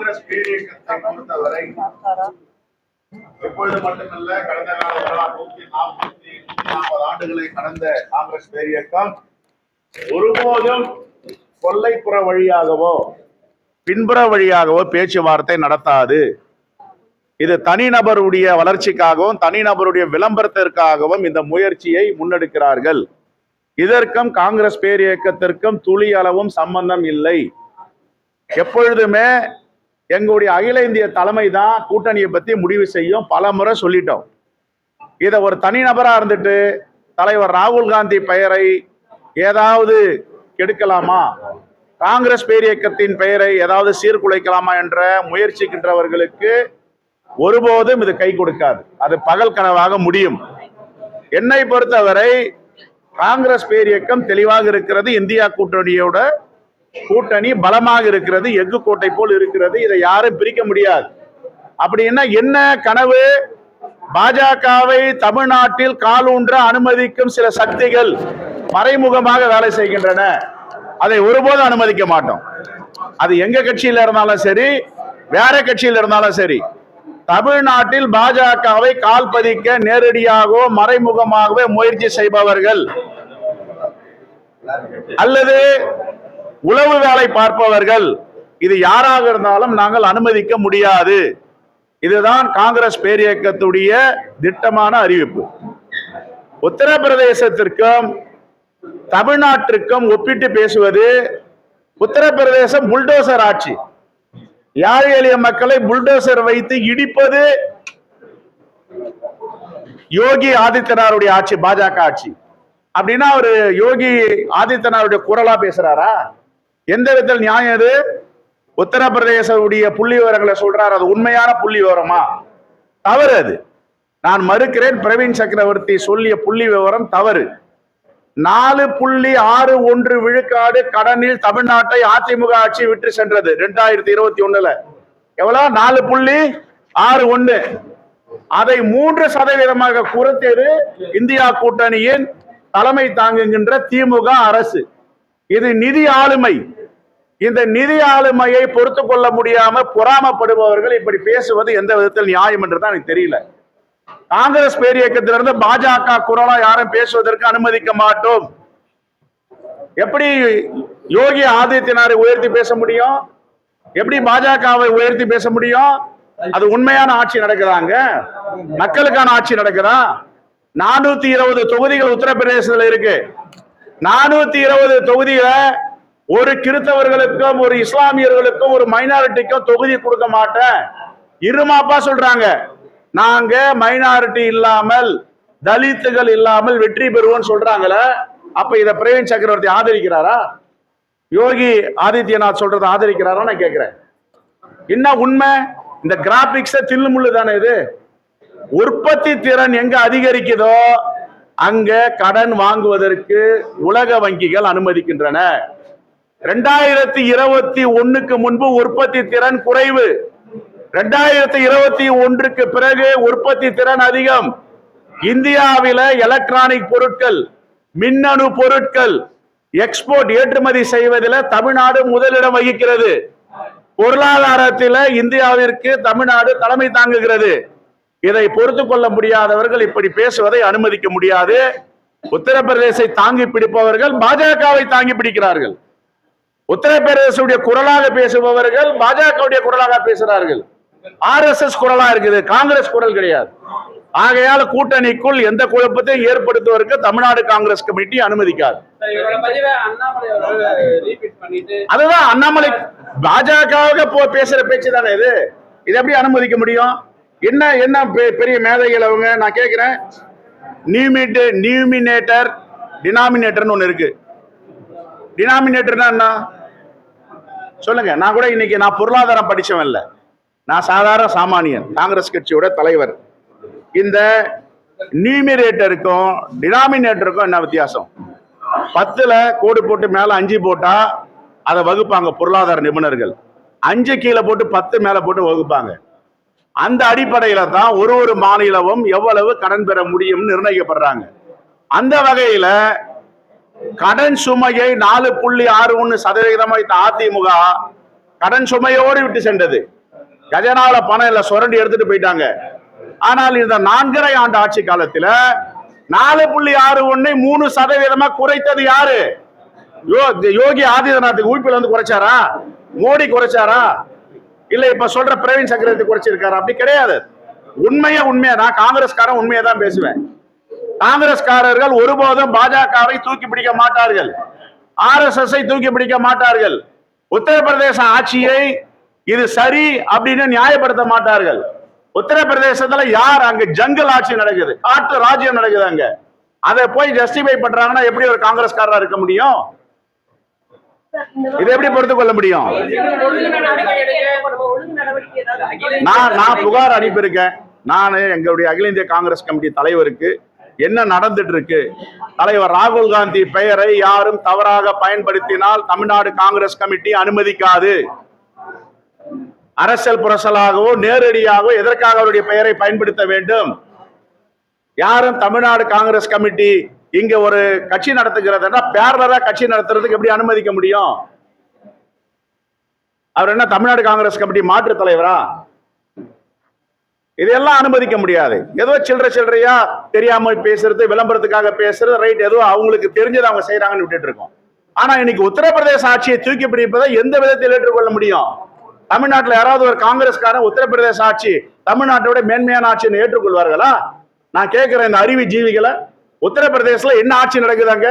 காங்கிரஸ் பேரியக்கத்தை பொறுத்தவரை எப்பொழுது மட்டுமல்ல, கடந்த காலங்களாக 140 ஆண்டுகளை கடந்த காங்கிரஸ் பேரியக்கம் ஒருபோதும் கொல்லைப்புற வழியாகவோ பின்புற வழியாகவோ பேச்சுவார்த்தை நடத்தாது. இது தனிநபருடைய வளர்ச்சிக்காகவும் தனிநபருடைய விளம்பரத்திற்காகவும் இந்த முயற்சியை முன்னெடுக்கிறார்கள். இதற்கும் காங்கிரஸ் பேரியக்கத்திற்கும் துளி அளவும் சம்பந்தம் இல்லை. எப்பொழுதுமே எங்களுடைய அகில இந்திய தலைமை தான் கூட்டணியை பத்தி முடிவு செய்யும். பல முறை சொல்லிட்டோம். இதை ஒரு தனிநபரா இருந்துட்டு தலைவர் ராகுல் காந்தி பெயரை ஏதாவது கெடுக்கலாமா, காங்கிரஸ் பேரியக்கத்தின் பெயரை ஏதாவது சீர்குலைக்கலாமா என்ற முயற்சிக்கின்றவர்களுக்கு ஒருபோதும் இது கை கொடுக்காது. அது பகல் கனவாக முடியும். என்னை பொறுத்தவரை காங்கிரஸ் பேரியக்கம் தெளிவாக இருக்கிறது. இந்தியா கூட்டணியோட கூட்டணி பலமாக இருக்கிறது. எஃகு கோட்டை போல் இருக்கிறது. இதை யாரும் பிரிக்க முடியாது. அப்படின்னா என்ன கனவு? பாஜகவை தமிழ்நாட்டில் காலூன்ற அனுமதிக்கும் சில சக்திகள் மறைமுகமாக வேலை செய்கின்றன. அதை ஒருபோதும் அனுமதிக்க மாட்டோம். அது எங்க கட்சியில இருந்தாலும் சரி, வேற கட்சியில இருந்தாலும் சரி, தமிழ்நாட்டில் பாஜகவை கால் பதிக்க நேரடியாகவோ மறைமுகமாகவே முயற்சி செய்பவர்கள் அல்லது உளவு வேலை பார்ப்பவர்கள், இது யாராக இருந்தாலும் நாங்கள் அனுமதிக்க முடியாது. இதுதான் காங்கிரஸ் பேரியக்கத்துடைய திட்டமான அறிவிப்பு. உத்தரப்பிரதேசத்திற்கும் தமிழ்நாட்டிற்கும் ஒப்பிட்டு பேசுவது, உத்தரப்பிரதேசம் புல்டோசர் ஆட்சி, ஏழை எளிய மக்களை புல்டோசர் வைத்து இடிப்பது யோகி ஆதித்யநாருடைய ஆட்சி, பாஜக ஆட்சி. அப்படின்னா அவரு யோகி ஆதித்யநாருடைய குரலா பேசுறாரா? எந்த விதத்தில் நியாயம்? இது உத்தரப்பிரதேச புள்ளி விவரங்களை சொல்றாரு. அது உண்மையான புள்ளி விவரமா? தவறு. அது நான் மறுக்கிறேன். பிரவீன் சக்கரவர்த்தி சொல்லிய புள்ளி விவரம் தவறு. 4.61 விழுக்காடு கடனில் தமிழ்நாட்டை அதிமுக ஆட்சி விட்டு சென்றது 2021. எவ்வளவு? 4.61. அதை 3% குறைத்தது இந்தியா கூட்டணியின் தலைமை தாங்குகின்ற திமுக அரசு. இது நிதி ஆளுமை. இந்த நிதி ஆளுமையை பொறுத்து கொள்ள முடியாம பொறாமப்படுபவர்கள் இப்படி பேசுவது எந்த விதத்தில் நியாயம் என்றுதான் எனக்கு தெரியல. காங்கிரஸ் பேரியக்கத்திலிருந்து பாஜக குரலா யாரும் பேசுவதற்கு அனுமதிக்க மாட்டோம். எப்படி யோகி ஆதித்யநாத்தை உயர்த்தி பேச முடியும்? எப்படி பாஜகவை உயர்த்தி பேச முடியும்? அது உண்மையான ஆட்சி நடக்குதாங்க, மக்களுக்கான ஆட்சி நடக்குதா? 420 தொகுதிகள் உத்தரப்பிரதேசத்தில் இருக்கு. 420 தொகுதிகளை ஒரு கிறிஸ்தவர்களுக்கும் ஒரு இஸ்லாமியர்களுக்கும் ஒரு மைனாரிட்டிக்கும் தொகுதி கொடுக்க மாட்டேன் இருமாப்பா சொல்றாங்க. நாங்க மைனாரிட்டி இல்லாமல் தலித்துகள் இல்லாமல் வெற்றி பெறுவோம் சொல்றாங்களே. அப்ப இத பிரவீன் சக்கரவர்த்தி ஆதரிக்கிறாரா? யோகி ஆதித்யநாத் சொல்றதை ஆதரிக்கிறாரா? நான் கேட்கிறேன். என்ன உண்மை? இந்த கிராபிக்ஸ் தில்லு முள்ளு தானே இது. உற்பத்தி திறன் எங்க அதிகரிக்குதோ அங்க கடன் வாங்குவதற்கு உலக வங்கிகள் அனுமதிக்கின்றன. 2021க்கு முன்பு உற்பத்தி திறன் குறைவு. 2021க்கு பிறகு உற்பத்தி திறன் அதிகம். இந்தியாவில எலக்ட்ரானிக் பொருட்கள், மின்னணு பொருட்கள் எக்ஸ்போர்ட் ஏற்றுமதி செய்வதில் தமிழ்நாடு முதலிடம் வகிக்கிறது. பொருளாதாரத்தில் இந்தியாவிற்கு தமிழ்நாடு தலைமை தாங்குகிறது. இதை பொறுத்து கொள்ள முடியாதவர்கள் இப்படி பேசுவதை அனுமதிக்க முடியாது. உத்தரப்பிரதேசை தாங்கி பிடிப்பவர்கள் பாஜகவை தாங்கி பிடிக்கிறார்கள். உத்தரப்பிரதேச குரலாக பேசுபவர்கள் பாஜகவுடைய குரலாக பேசுகிறார்கள். RSS குரலா இருக்குது, காங்கிரஸ் குரல் கிடையாது. ஆகையால கூட்டணிக்குள் எந்த குழப்பத்தையும் ஏற்படுத்துவதற்கு தமிழ்நாடு காங்கிரஸ் கமிட்டி அனுமதிக்காது. அதுதான் அண்ணாமலை பாஜக பேசுற பேச்சு தானே இது. இதை எப்படி அனுமதிக்க முடியும்? என்ன என்ன பெரிய மேதைகள் அவங்க? நான் கேட்கிறேன். நியூமினேட்டர் டினாமினேட்டர்னு ஒண்ணு இருக்கு. டினாமினேட்டர்னா என்ன சொல்லுங்க. நான் கூட இன்னைக்கு நான் பொருளாதாரம் படிச்சவன் இல்ல, நான் சாதாரண சாமானியன், காங்கிரஸ் கட்சியோட தலைவர். இந்த நியூமினேட்டருக்கும் டினாமினேட்டருக்கும் என்ன வித்தியாசம்? 10ல கோடு போட்டு மேல 5 போட்டா அதை வகுப்பாங்க பொருளாதார நிபுணர்கள். 5 கீழே போட்டு 10 மேல போட்டு வகுப்பாங்க. அந்த அடிப்படையில தான் ஒரு மாநிலமும் எவ்வளவு கடன் பெற முடியும் நிர்ணயிக்கப்படுறாங்க. அந்த வகையில கடன் சுமையை 4.61% அதிமுக கடன் சுமையோடு விட்டு சென்றது. கஜனால பணம் இல்ல, சுரண்டி எடுத்துட்டு போயிட்டாங்க. ஆனால் இந்த 4.5 ஆண்டு ஆட்சி காலத்துல 4.61 3% குறைத்தது யாரு? யோகி ஆதித்யநாத்துக்கு ஊபில வந்து குறைச்சாரா? மோடி குறைச்சாரா? இல்ல இப்ப சொல்ற பிரவீன் சக்கரவர்த்தி குறைச்சிருக்காரு? அப்படி கிடையாது. உண்மையா நான் காங்கிரஸ்காரன் உண்மையை தான் பேசுவேன். காங்கிரஸ்காரர்கள் ஒருபோதும் பாஜகவை தூக்கி பிடிக்க மாட்டார்கள், RSS தூக்கி பிடிக்க மாட்டார்கள், உத்தரப்பிரதேச ஆட்சியை இது சரி அப்படின்னு நியாயப்படுத்த மாட்டார்கள். உத்தரப்பிரதேசத்துல யார் அங்க ஜங்கல் ஆட்சி நடக்குது, காட்டு ராஜ்யம் நடக்குது, அங்க அதை போய் ஜஸ்டிஃபை பண்றாங்கன்னா எப்படி ஒரு காங்கிரஸ்காரரா இருக்க முடியும்? இதை எப்படி பொறுத்துக் கொள்ள முடியும்? நான் புகார் அனுப்பியிருக்கேன். நான் எங்களுடைய அகில இந்திய காங்கிரஸ் கமிட்டி தலைவருக்கு என்ன நடந்துட்டு இருக்கு, தலைவர் ராகுல் காந்தி பெயரை யாரும் தவறாக பயன்படுத்தினால் தமிழ்நாடு காங்கிரஸ் கமிட்டி அனுமதிக்காது. அரசியல் புரசலாகவோ நேரடியாகவோ எதற்காக அவருடைய பெயரை பயன்படுத்த வேண்டும்? யாரும் தமிழ்நாடு காங்கிரஸ் கமிட்டி இங்க ஒரு கட்சி நடத்துகிறதுனா பேரலரா கட்சி நடத்துறதுக்கு எப்படி அனுமதிக்க முடியும்? அவர் என்ன தமிழ்நாடு காங்கிரஸ் கமிட்டி மாற்று தலைவரா? இதெல்லாம் அனுமதிக்க முடியாது. ஏதோ சில்லறையா தெரியாம பேசுறது, விளம்பரத்துக்காக பேசுறது, ரைட், ஏதோ அவங்களுக்கு தெரிஞ்சதை அவங்க செய்யறாங்கன்னு விட்டுட்டு இருக்கோம். ஆனா இன்னைக்கு உத்தரப்பிரதேச ஆட்சியை தூக்கி பிடிப்பதை எந்த விதத்தில் ஏற்றுக்கொள்ள முடியும்? தமிழ்நாட்டில் யாராவது ஒரு காங்கிரஸ்காரன் உத்தரப்பிரதேச ஆட்சி தமிழ்நாட்டோட மேன்மையான ஆட்சியை ஏற்றுக்கொள்வார்களா? நான் கேட்கிறேன் இந்த அறிவி ஜீவிகளை, உத்தரப்பிரதேசல என்ன ஆட்சி நடக்குதாங்க?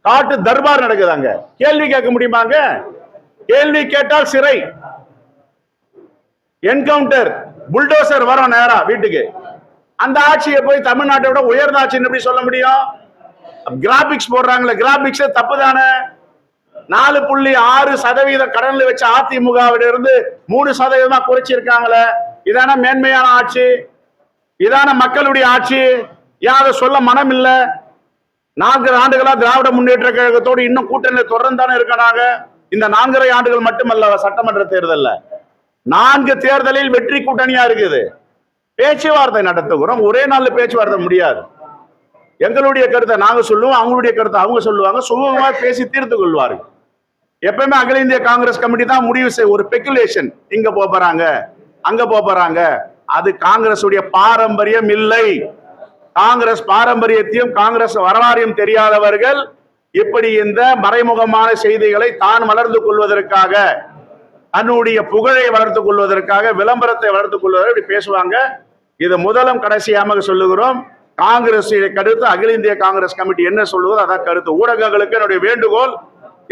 காட்டு தர்பார் நடக்குதாங்க. கேள்வி கேட்க முடியுமாங்க? கேள்வி கேட்டால் சிறை, என்கவுண்டர், புல்டோசர் வரும் நேரா வீட்டுக்கு. அந்த ஆட்சியை போய் தமிழ்நாட்டோட உயர்ந்த ஆட்சின்னு எப்படி சொல்ல முடியும்? கிராபிக்ஸ் போடுறாங்களே, கிராபிக்ஸ் தப்பு தானே. 4.6% கடன்ல வச்ச அதிமுகவிலிருந்து 3% குறைச்சிருக்காங்களே. இதான மேன்மையான ஆட்சி? இதான மக்களுடைய ஆட்சி? யார சொல்ல மனம் இல்ல? 4 ஆண்டுகளா திராவிட முன்னேற்ற கழகத்தோடு இன்னும் கூட்டணி தொடர்ந்து தானே இருக்கிறாங்க. இந்த 4.5 ஆண்டுகள் மட்டுமல்ல, சட்டமன்ற தேர்தல்ல 4 தேர்தலில் வெற்றி கூட்டணியா இருக்குது. பேச்சுவார்த்தை நடத்துகிறோம், ஒரே நாள்ல பேச்சுவார்த்தை முடியாது. எங்களுடைய கருத்தை நாங்க சொல்லுவோம், அவங்களுடைய கருத்தை அவங்க சொல்லுவாங்க, சுமூகமா பேசி தீர்த்து கொள்வார்கள். எப்பவுமே அகில இந்திய காங்கிரஸ் கமிட்டி தான் முடிவு செய்ய. ஒரு ஸ்பெகுலேஷன், இங்க போறாங்க அங்க போறாங்க, அது காங்கிரஸ் உடைய பாரம்பரியம் இல்லை. காங்கிரஸ் பாரம்பரியத்தையும் காங்கிரஸ் வரலாறையும் தெரியாதவர்கள் இப்படி இந்த மறைமுகமான செய்திகளை தான் வளர்ந்து கொள்வதற்காக, தன்னுடைய புகழை வளர்த்துக் கொள்வதற்காக, விளம்பரத்தை வளர்த்துக் கொள்வதற்கு இப்படி பேசுவாங்க. இது முதலும் கடைசியாக சொல்லுகிறோம். காங்கிரஸ் கருத்து, அகில இந்திய காங்கிரஸ் கமிட்டி என்ன சொல்லுவது அதான் கருத்து. ஊடகங்களுக்கு என்னுடைய வேண்டுகோள்,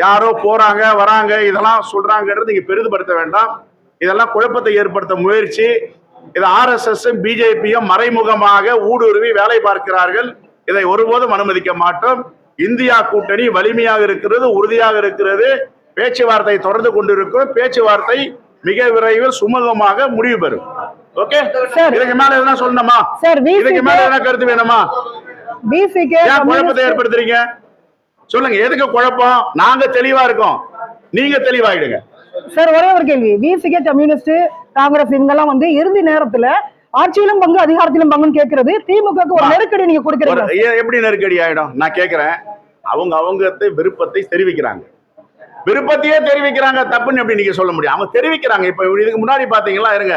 யாரோ போறாங்க வராங்க இதெல்லாம் சொல்றாங்கிறது நீங்க பெரிதுபடுத்த வேண்டாம். இதெல்லாம் குழப்பத்தை ஏற்படுத்த முயற்சி. இது RSS பிஜேபியும் மறைமுகமாக ஊடுருவி வேலை பார்க்கிறார்கள். இதை ஒருபோதும் அனுமதிக்க மாட்டோம். இந்தியா கூட்டணி வலிமையாக இருக்கிறது, உறுதியாக இருக்கிறது. பேச்சுவார்த்தை தொடர்ந்து கொண்டிருக்கும். பேச்சுவார்த்தை மிக விரைவில் சுமூகமாக முடிவு பெறும். ஓகே, இதுக்கு மேல எதுனா சொல்லணுமா? இதுக்கு மேல எதனா கருத்து வேணுமா? குழப்பத்தை ஏற்படுத்துறீங்க சொல்லுங்க. எதுக்கு குழப்பம்? நாங்க தெளிவா இருக்கோம், நீங்க தெளிவாயிடுங்க. சார் ஒரே ஒரு கேள்வி. விசிகே, கம்யூனிஸ்ட், காங்கிரஸ் இவங்கெல்லாம் வந்து இறுதி நேரத்துல ஆட்சியிலும் பங்கு அதிகாரத்திலும் பங்குன்னு கேட்கறது திமுகவுக்கு ஒரு நெருக்கடி நீங்க கொடுக்கறீங்க. எப்படி நெருக்கடி ஆயிடும்? நான் கேட்கிறேன். அவங்க விருப்பத்தை தெரிவிக்கிறாங்க, விருப்பத்தையே தெரிவிக்கிறாங்க, தப்புன்னு எப்படி நீங்க சொல்ல முடியும்? அவங்க தெரிவிக்கிறாங்க. இப்ப இதுக்கு முன்னாடி பாத்தீங்களா, இருங்க,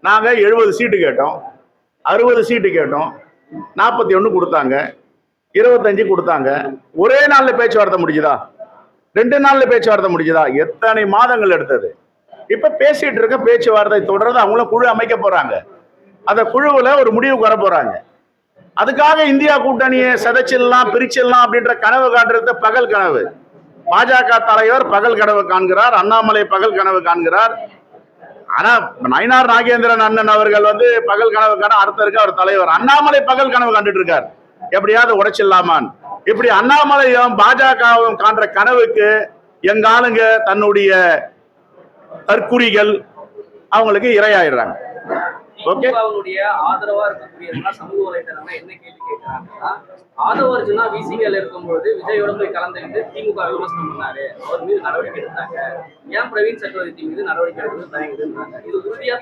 நாங்க 70 சீட்டு கேட்டோம், 60 சீட்டு கேட்டோம், 41 கொடுத்தாங்க, 25 கொடுத்தாங்க. ஒரே நாள்ல பேச்சுவார்த்தை முடிஞ்சுதா? 2 நாள்ல பேச்சுவார்த்தை முடிஞ்சுதா? எத்தனை மாதங்கள் எடுத்தது? இப்ப பேசிட்டு இருக்க பேச்சுவார்த்தை தொடர்ந்து அவங்களும் குழு அமைக்க போறாங்க. அந்த குழுவுல ஒரு முடிவுக்கு வர போறாங்க. அதுக்காக இந்தியா கூட்டணியை சிதைச்சிடலாம், பிரிச்சிடலாம் அப்படின்ற கனவு காட்டுறது பகல் கனவு. பாஜக தலைவர் பகல் கனவு காண்கிறார், அண்ணாமலை பகல் கனவு காண்கிறார். ஆனா நயினார் நாகேந்திரன் அண்ணன் அவர்கள் வந்து பகல் கனவு காண அர்த்தம் இருக்கு. அவர் தலைவர் அண்ணாமலை பகல் கனவு கண்டுட்டு இருக்கார், எப்படியாவது உடைச்சிடலாமான். இப்படி அண்ணாமலையும் பாஜகவும் காண்ற கனவுக்கு எங்க ஆளுங்க தன்னுடைய தற்குறிகள் அவங்களுக்கு இரையாயிடுறாங்க. ஓகே, ஆதரவா இருக்கக்கூடிய சமூக வலைதளம் என்ன கேள்வி கேட்கிறாங்கன்னா, ஆதவர்ஜுனா விசிகேல இருக்கும்போது விஜயோட போய் கலந்துக்கிட்டு திமுக விமர்சனம் பண்ணாரு, அவர் மீது நடவடிக்கை எடுத்தாங்க, ஏன் பிரவீன் சக்கரவர்த்தி மீது நடவடிக்கை எடுக்கிறது தயங்குதுன்றாங்க. இது உறுதியா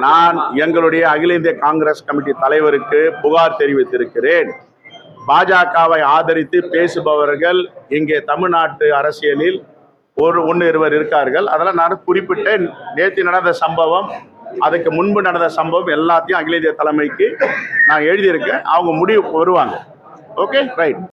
நான் எங்களுடைய அகில இந்திய காங்கிரஸ் கமிட்டி தலைவருக்கு புகார் தெரிவித்திருக்கிறேன். பாஜகவை ஆதரித்து பேசுபவர்கள் இங்கே தமிழ்நாட்டு அரசியலில் ஒன்று இருவர் இருக்கார்கள். அதெல்லாம் நான் குறிப்பிட்டேன். நேற்று நடந்த சம்பவம், அதுக்கு முன்பு நடந்த சம்பவம் எல்லாத்தையும் அகில இந்திய தலைமைக்கு நான் எழுதியிருக்கேன். அவங்க முடிவு வருவாங்க. Okay, right.